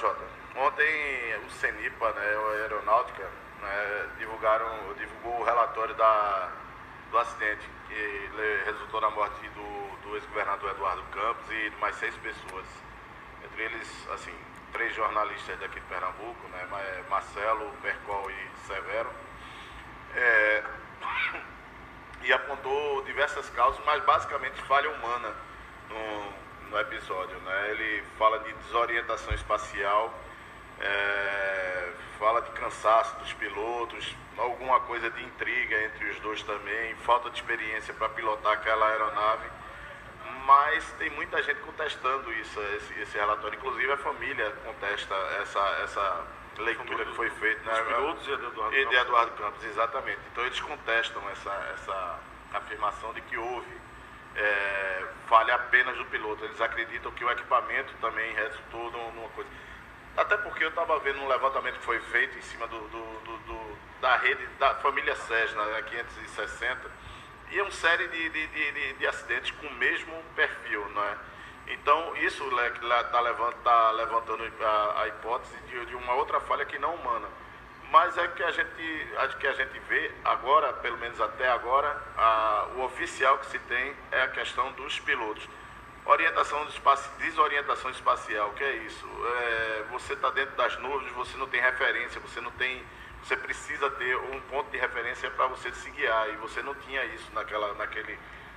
Jota, ontem o CENIPA, né, a Aeronáutica, né, divulgou o relatório do acidente que resultou na morte do ex-governador Eduardo Campos e de mais 6 pessoas. Entre eles, assim, 3 jornalistas daqui de Pernambuco, né, Marcelo, Percol e Severo. E apontou diversas causas, mas basicamente falha humana no episódio, né? Ele fala de desorientação espacial, fala de cansaço dos pilotos, alguma coisa de intriga entre os dois também, falta de experiência para pilotar aquela aeronave, mas tem muita gente contestando esse relatório, inclusive a família contesta essa leitura que foi feita, né? Os pilotos e de Eduardo Campos, exatamente. Então eles contestam essa afirmação de que houve falha apenas do piloto. Eles acreditam que o equipamento também resultou numa coisa. Até porque eu estava vendo um levantamento que foi feito em cima da rede da família Cessna, né, 560, e é uma série de acidentes com o mesmo perfil, não é? Então isso está levantando a hipótese de uma outra falha que não humana. Mas é que a gente vê agora, pelo menos até agora, o oficial que se tem é a questão dos pilotos. Desorientação espacial, o que é isso? Você está dentro das nuvens, você não tem referência, você precisa ter um ponto de referência para você se guiar, e você não tinha isso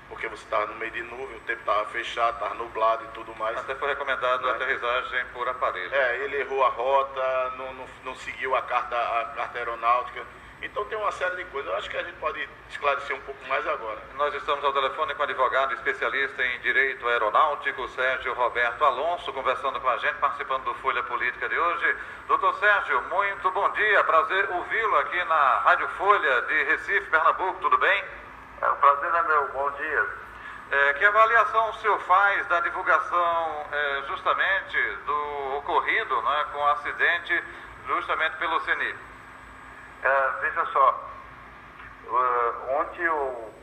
porque você estava no meio de nuvem, o tempo estava fechado, estava nublado e tudo mais. Até foi recomendado a aterrissagem por aparelho. Ele errou a rota, não seguiu a carta aeronáutica. Então tem uma série de coisas. Eu acho que a gente pode esclarecer um pouco mais agora. Nós estamos ao telefone com o advogado especialista em direito aeronáutico, Sérgio Roberto Alonso, conversando com a gente, participando do Folha Política de hoje. Doutor Sérgio, muito bom dia. Prazer ouvi-lo aqui na Rádio Folha de Recife, Pernambuco. Tudo bem? O prazer é meu. Bom dia. Que avaliação o senhor faz da divulgação justamente do ocorrido, né, com o acidente justamente pelo CENIPA? Veja só, ontem eu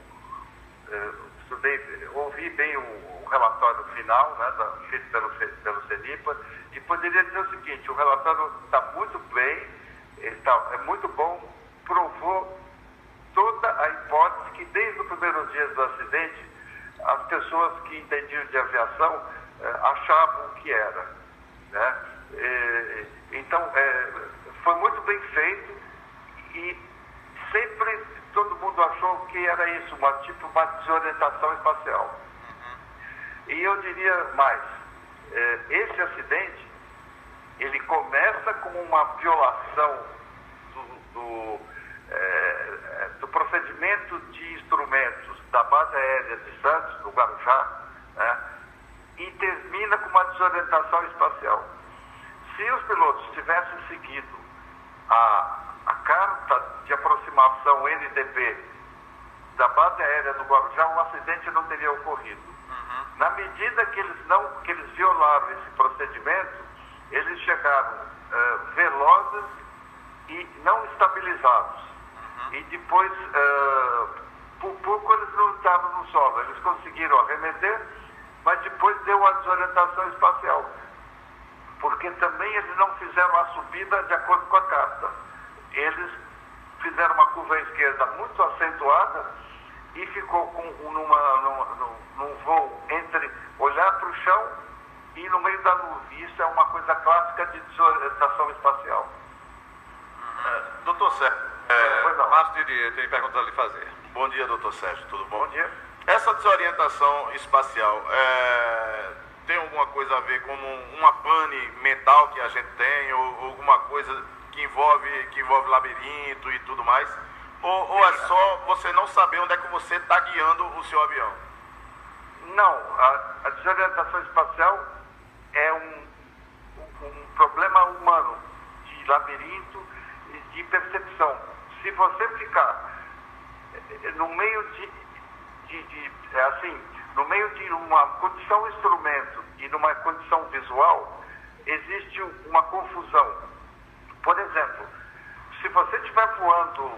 ouvi bem o relatório final, né, feito pelo CENIPA, e poderia dizer o seguinte: o relatório está muito bem, é muito bom, provou toda a hipótese que desde os primeiros dias do acidente as pessoas que entendiam de aviação achavam que era, né? Então foi muito bem feito, e sempre todo mundo achou que era isso, uma desorientação espacial. E eu diria mais, esse acidente ele começa com uma violação do procedimento de instrumentos da base aérea de Santos, no Guarujá, né, e termina com uma desorientação espacial. Se os pilotos tivessem seguido a carta de aproximação NTP da base aérea do Guarujá, o acidente não teria ocorrido. Na medida que eles violaram esse procedimento, eles chegaram velozes e não estabilizados. E depois, por pouco eles não estavam no solo. Eles conseguiram arremeter, mas depois deu a desorientação espacial. Porque também eles não fizeram a subida de acordo com a carta. Eles fizeram uma curva à esquerda muito acentuada e ficou num voo entre olhar para o chão e no meio da nuvem. Isso é uma coisa clássica de desorientação espacial. Doutor Sérgio, Márcio Didier tem perguntas a lhe fazer. Bom dia, doutor Sérgio, tudo bom? Bom dia. Essa desorientação espacial tem alguma coisa a ver com uma pane mental que a gente tem, ou alguma coisa que envolve labirinto e tudo mais? Ou é só você não saber onde é que você está guiando o seu avião? Não, a desorientação espacial é um problema humano, de labirinto e de percepção. Se você ficar no meio no meio de uma condição instrumento e numa condição visual, existe uma confusão. Por exemplo, se você estiver voando,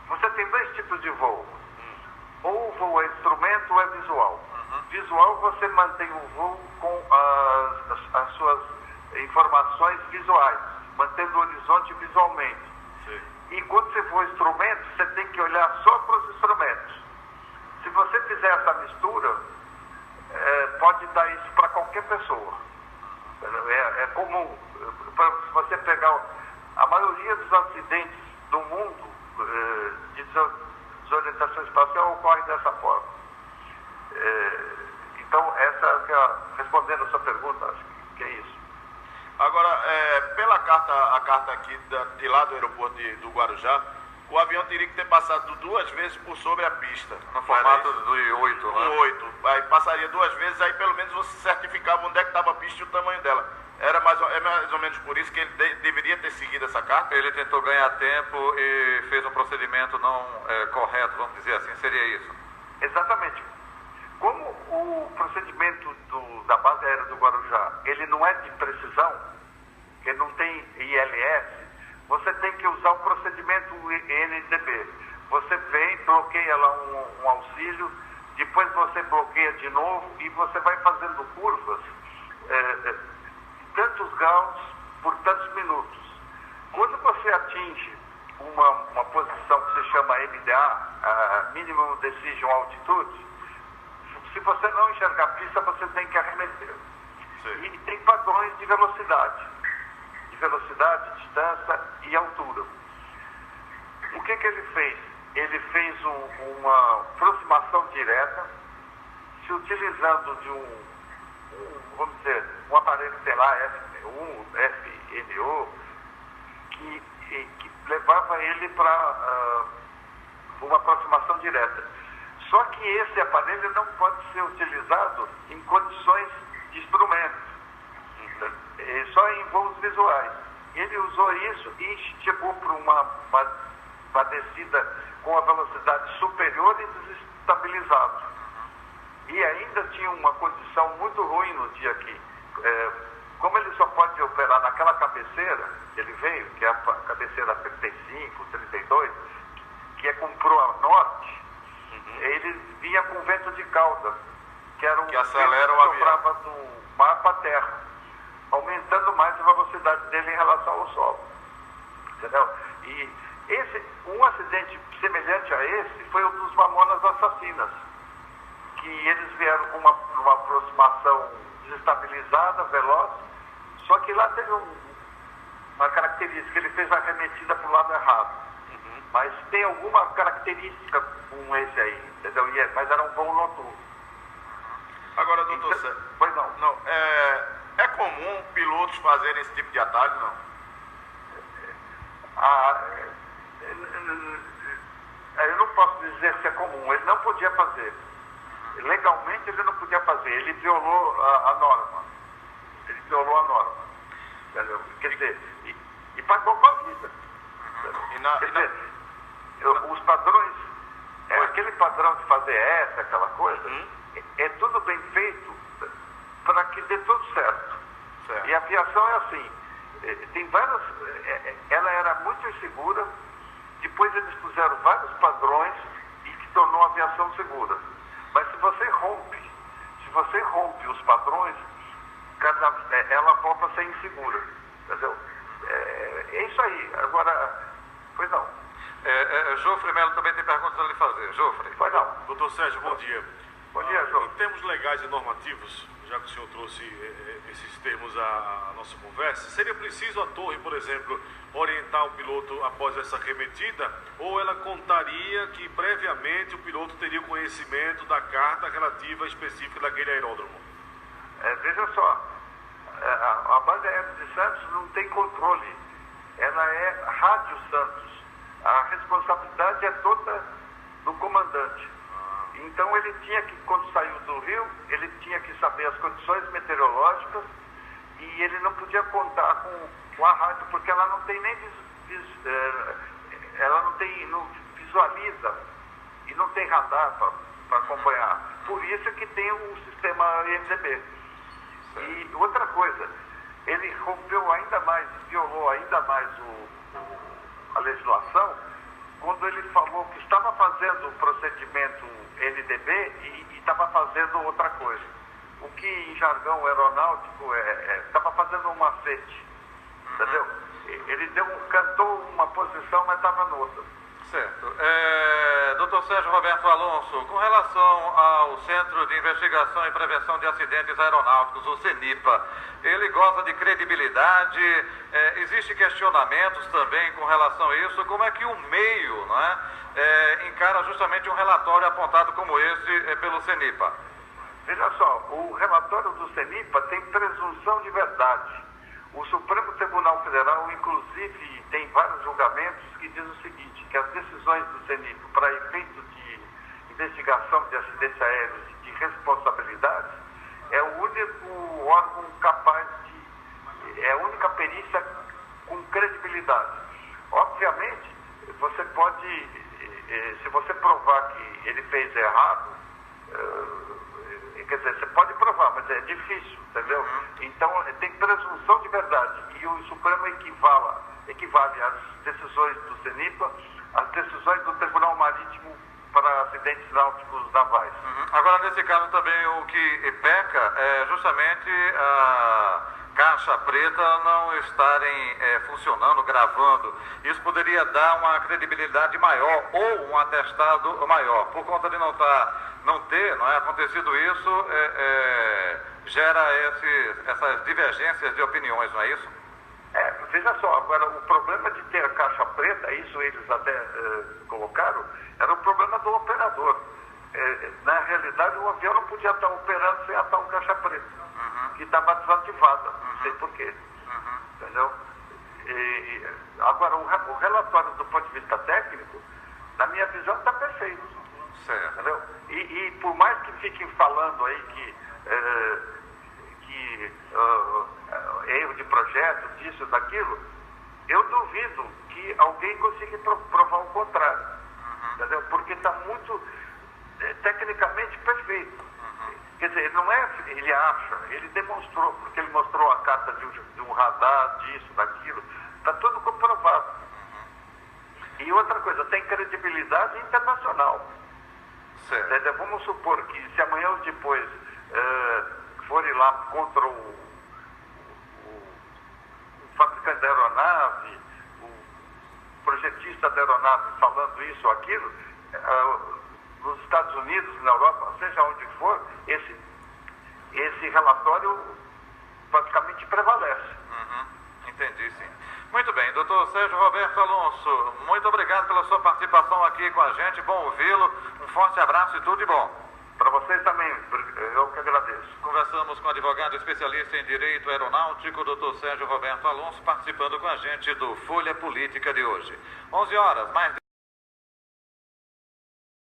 você tem 2 tipos de voo. Ou o voo é instrumento ou é visual. Visual, você mantém o voo com as suas informações visuais, mantendo o horizonte visualmente. Sim. E quando você for instrumento, você tem que olhar só para os instrumentos. Se você fizer essa mistura, pode dar isso para qualquer pessoa. É comum. Se você pegar a maioria dos acidentes do mundo de desorientação espacial ocorre dessa forma. Então, respondendo a sua pergunta, acho que é isso. Agora, pela a carta aqui de lá do aeroporto do Guarujá, o avião teria que ter passado 2 vezes por sobre a pista. No formato do I-8, né? 8. Aí passaria 2 vezes, aí pelo menos você certificava onde é que estava a pista e o tamanho dela. É mais ou menos por isso que ele deveria ter seguido essa carta? Ele tentou ganhar tempo e fez um procedimento não correto, vamos dizer assim, seria isso? Exatamente. Como o procedimento da base aérea do Guarujá, ele não é de precisão, ele não tem ILS, você tem que usar o procedimento NDB. Você vem, bloqueia lá um auxílio, depois você bloqueia de novo e você vai fazendo curvas tantos graus por tantos minutos. Quando você atinge uma posição que se chama MDA, Minimum Decision Altitude, se você não enxergar a pista, você tem que arremeter. Sim. E tem padrões de velocidade, distância e altura. O que ele fez? Ele fez uma aproximação direta, se utilizando de vamos dizer, um aparelho, sei lá, FNU, FNO, que levava ele para uma aproximação direta. Só que esse aparelho não pode ser utilizado em condições de instrumento, só em voos visuais. Ele usou isso e chegou para uma descida com a velocidade superior e desestabilizado. E ainda tinha uma condição muito ruim no dia aqui. Como ele só pode operar naquela cabeceira, ele veio, que é a cabeceira 35, 32, que é com proa norte, ele vinha com vento de cauda, que era que acelera o que avião. soprava do mar para a terra, aumentando mais a velocidade dele em relação ao solo. Entendeu? E um acidente semelhante a esse foi o dos Mamonas Assassinas, que eles vieram com uma aproximação desestabilizada, veloz, só que lá teve uma característica, ele fez a arremetida para o lado errado. Mas tem alguma característica com esse aí, entendeu? Mas era um voo noturno. Agora, doutor Sérgio, Pois não. não, é comum pilotos fazerem esse tipo de atalho, não? Eu não posso dizer se é comum, ele não podia fazer. Legalmente ele não podia fazer, ele violou a norma. Ele violou a norma. Entendeu? Quer dizer, e pagou com a vida. Quer dizer, os padrões, aquele padrão de fazer aquela coisa, é tudo bem feito para que dê tudo certo. E a aviação é assim, tem várias, ela era muito insegura, depois eles puseram vários padrões e que tornou a aviação segura. Mas se você rompe os padrões, ela volta a ser insegura. Entendeu? É isso aí. Agora, pois não. Jofre Melo também tem perguntas a lhe fazer. Jofre. Pois não. Doutor Sérgio, bom dia. Bom dia, Jofre. Em termos legais e normativos, já que o senhor trouxe esses termos à nossa conversa, seria preciso a torre, por exemplo, orientar o piloto após essa remetida, ou ela contaria que previamente o piloto teria conhecimento da carta relativa específica daquele aeródromo? Veja só, a base aérea de Santos não tem controle, ela é Rádio Santos, a responsabilidade é toda do comandante. Então ele tinha que, quando saiu do Rio, ele tinha que saber as condições meteorológicas e ele não podia contar com a rádio, porque ela não tem nem não visualiza e não tem radar para acompanhar. Por isso é que tem o sistema IMDB. E outra coisa, ele rompeu ainda mais, violou ainda mais a legislação, quando ele falou que estava fazendo o procedimento NDB e estava fazendo outra coisa. o que em jargão aeronáutico estava fazendo um macete, entendeu? Ele cantou uma posição, mas estava noutra. Certo. Dr. Sérgio Roberto Alonso, com relação ao Centro de Investigação e Prevenção de Acidentes Aeronáuticos, o CENIPA, ele goza de credibilidade, existem questionamentos também com relação a isso, como é que o meio, não é, encara justamente um relatório apontado como esse pelo CENIPA? Veja só, o relatório do CENIPA tem presunção de verdade. O Supremo Tribunal Federal, inclusive, tem vários julgamentos que dizem o seguinte, que as decisões do CENIPA para efeito de investigação de acidentes aéreos e de responsabilidade é o único órgão capaz de... é a única perícia com credibilidade. Obviamente, você pode, se você provar que ele fez errado, quer dizer, você pode provar, mas é difícil, entendeu? Então, tem presunção de verdade. E o Supremo equivale às decisões do CENIPA, às decisões do Tribunal Marítimo para acidentes náuticos navais. Agora, nesse caso também, o que peca é justamente a caixa preta não estarem funcionando, gravando. Isso poderia dar uma credibilidade maior ou um atestado maior. Por conta de não ter acontecido isso, gera essas divergências de opiniões, não é isso? Veja só, agora o problema de ter a caixa preta, isso eles até colocaram, era o problema do operador. Na realidade, o avião não podia estar operando sem a tal caixa preta, que estava desativada, não sei porquê. Entendeu? Agora, o relatório do ponto de vista técnico, na minha visão, está perfeito. Certo. Entendeu? E por mais que fiquem falando aí que erro de projeto, disso, daquilo, eu duvido que alguém consiga provar o contrário. Entendeu? Porque está muito tecnicamente perfeito. Quer dizer, não é, ele acha, ele demonstrou, porque ele mostrou a carta de um radar, disso, daquilo, está tudo comprovado. E outra coisa, tem credibilidade internacional. Certo. Vamos supor que se amanhã ou depois forem lá contra o fabricante da aeronave, o projetista da aeronave falando isso ou aquilo, nos Estados Unidos, na Europa, seja onde for, esse relatório praticamente prevalece. Entendi, sim. Muito bem, doutor Sérgio Roberto Alonso, muito obrigado pela sua participação aqui com a gente, bom ouvi-lo, um forte abraço e tudo de bom. Para vocês também, eu que agradeço. Conversamos com o advogado especialista em Direito Aeronáutico, doutor Sérgio Roberto Alonso, participando com a gente do Folha Política de hoje. 11 horas, mais